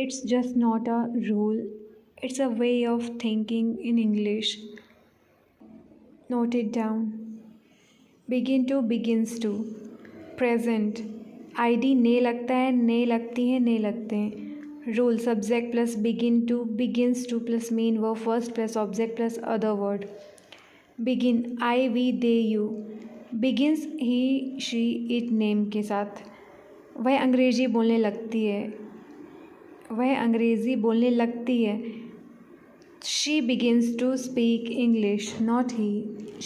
It's just not a rule, it's a way of thinking in English. Note it down. Begin to begins to. Present. ID ने लगता है, ने लगती है, ने लगते हैं. Rule subject plus begin to begins to plus main verb first plus object plus other word. Begin I we they you. Begins he she it name के साथ. वह अंग्रेजी बोलने लगती है. वह अंग्रेज़ी बोलने लगती है. She begins to speak English, not he.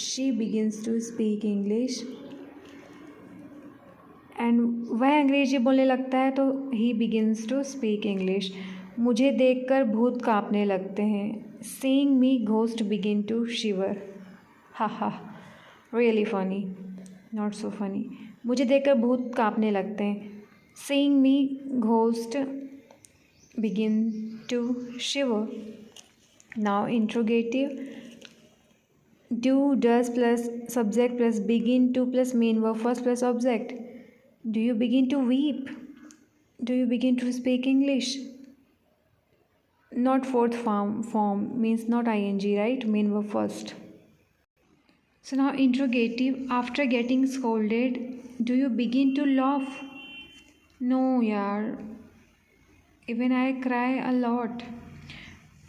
She begins to speak English. And वह अंग्रेजी बोलने लगता है तो he begins to speak English. मुझे देखकर भूत कांपने लगते हैं. Seeing me ghost begin to shiver. Ha ha. Really funny. Not so funny. मुझे देखकर भूत कांपने लगते हैं. Seeing me ghost begin to shiver. Now interrogative. Do, does plus subject plus begin to plus main verb first plus object. Do you begin to weep? Do you begin to speak English? Not fourth form means not ing, right? Main verb first. So now interrogative. After getting scolded, do you begin to laugh? No, yaar. Even I cry a lot.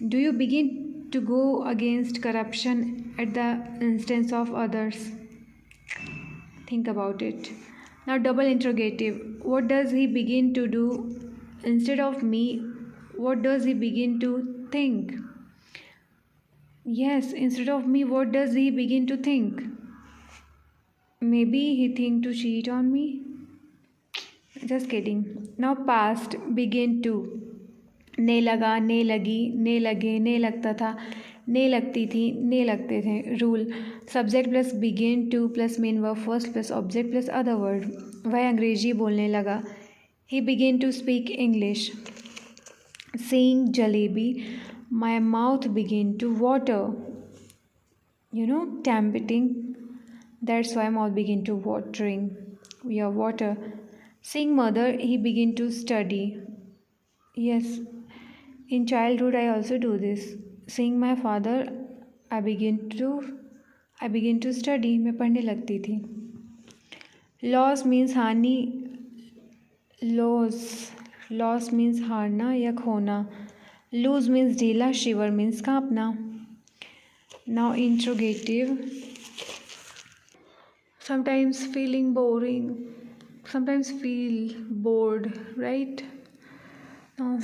Do you begin to go against corruption at the instance of others? Think about it. Now double interrogative. What does he begin to do? Instead of me, what does he begin to think? Yes, instead of me, what does he begin to think? Maybe he think to cheat on me? Just kidding. Now past. Begin to. ने लगा, ने लगी, ने लगे, ने लगता था, ने लगती थी, ने लगते थे. Rule subject plus begin to plus main verb first plus object plus other word. वह अंग्रेजी बोलने लगा. He begin to speak English. Seeing jalebi. My mouth begin to water. Tempting. That's why mouth begin to watering. Yeah, water. Seeing mother, he begin to study. Yes. In childhood, I also do this. Seeing my father, I begin to study. मैं पढ़ने लगती थी. Loss means हानि. Loss means हारना या खोना. Lose means ढीला. Shiver means कांपना. Now interrogative. Sometimes feeling boring. Sometimes feel bored, right? Now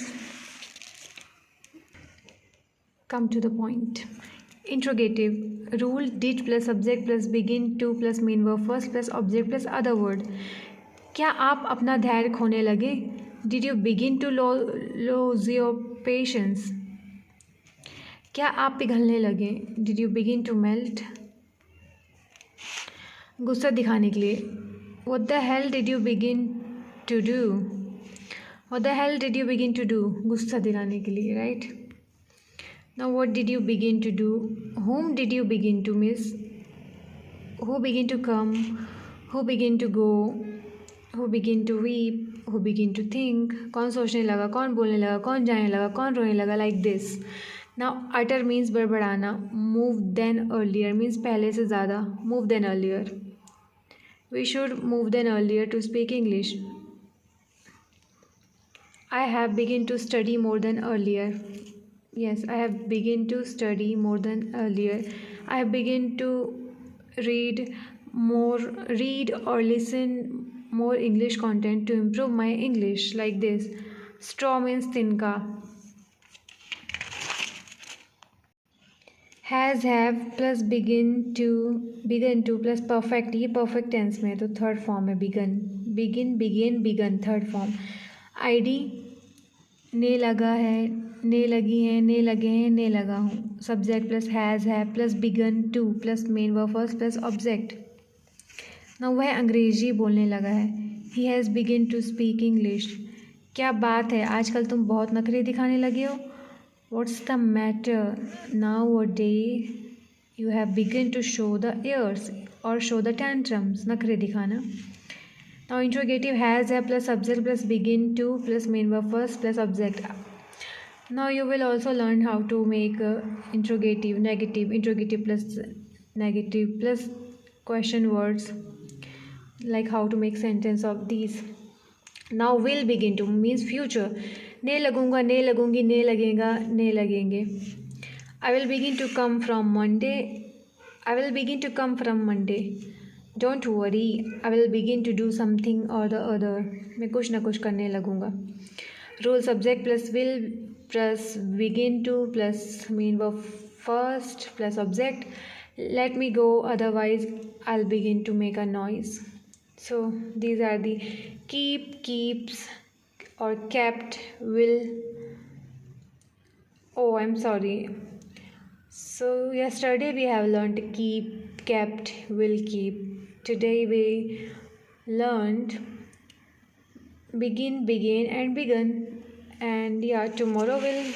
come to the point. Interrogative. Rule did plus subject plus begin to plus main verb first plus object plus other word. क्या आप अपना धैर्य खोने लगे? Did you begin to lose your patience? क्या आप पिघलने लगे? Did you begin to melt? गुस्सा दिखाने के लिए. What the hell did you begin to do? What the hell did you begin to do? गुस्सा दिखाने के लिए, right? Now what did you begin to do? Whom did you begin to miss? Who begin to come? Who begin to go? Who begin to weep? Who begin to think? कौन सोचने लगा? कौन बोलने लगा? कौन जाने लगा? कौन रोने लगा? Like this. Now utter means बड़बड़ाना. Move than earlier means पहले से ज़्यादा. Move than earlier. We should move than earlier to speak English. I have begun to study more than earlier. Yes, I have begun to study more than earlier. I have begun to read or listen more English content to improve my English. Like this. Straw means tinka. Has, have plus begin to plus perfect. ये perfect tense में है तो third form है. begun third form. ID ने लगा है, ने लगी है, ने लगे हैं, ने लगा हूँ. Subject plus has, have plus begun to plus main verb first plus object. Now वह अंग्रेजी बोलने लगा है. He has begun to speak English. क्या बात है, आजकल तुम बहुत नखरे दिखाने लगे हो. What's the matter? Nowadays you have begun to show the ears or show the tantrums. नखरे दिखाना. Now interrogative. Has, have plus subject plus begin to plus main verb first plus object. Now you will also learn how to make interrogative, negative, negative plus question words, like how to make sentence of these. Now will begin to means future. ने लगूंगा, ने लगूंगी, ने लगेगा, ने लगेंगे. I will begin to come from Monday. I will begin to come from Monday. Don't worry, I will begin to do something or the other. मैं कुछ ना कुछ करने लगूंगा. Role subject plus will plus begin to plus mean verb first plus object. Let me go, otherwise I'll begin to make a noise. So these are the keep, keeps or kept, will. Oh, I'm sorry. So yesterday we have learned keep, kept, will, keep. Today we learned begin, began and begun. And yeah, tomorrow we'll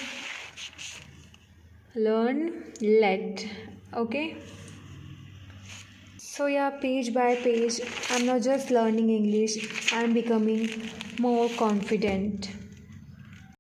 learn let. Okay. So yeah, page by page, I'm not just learning English, I'm becoming more confident.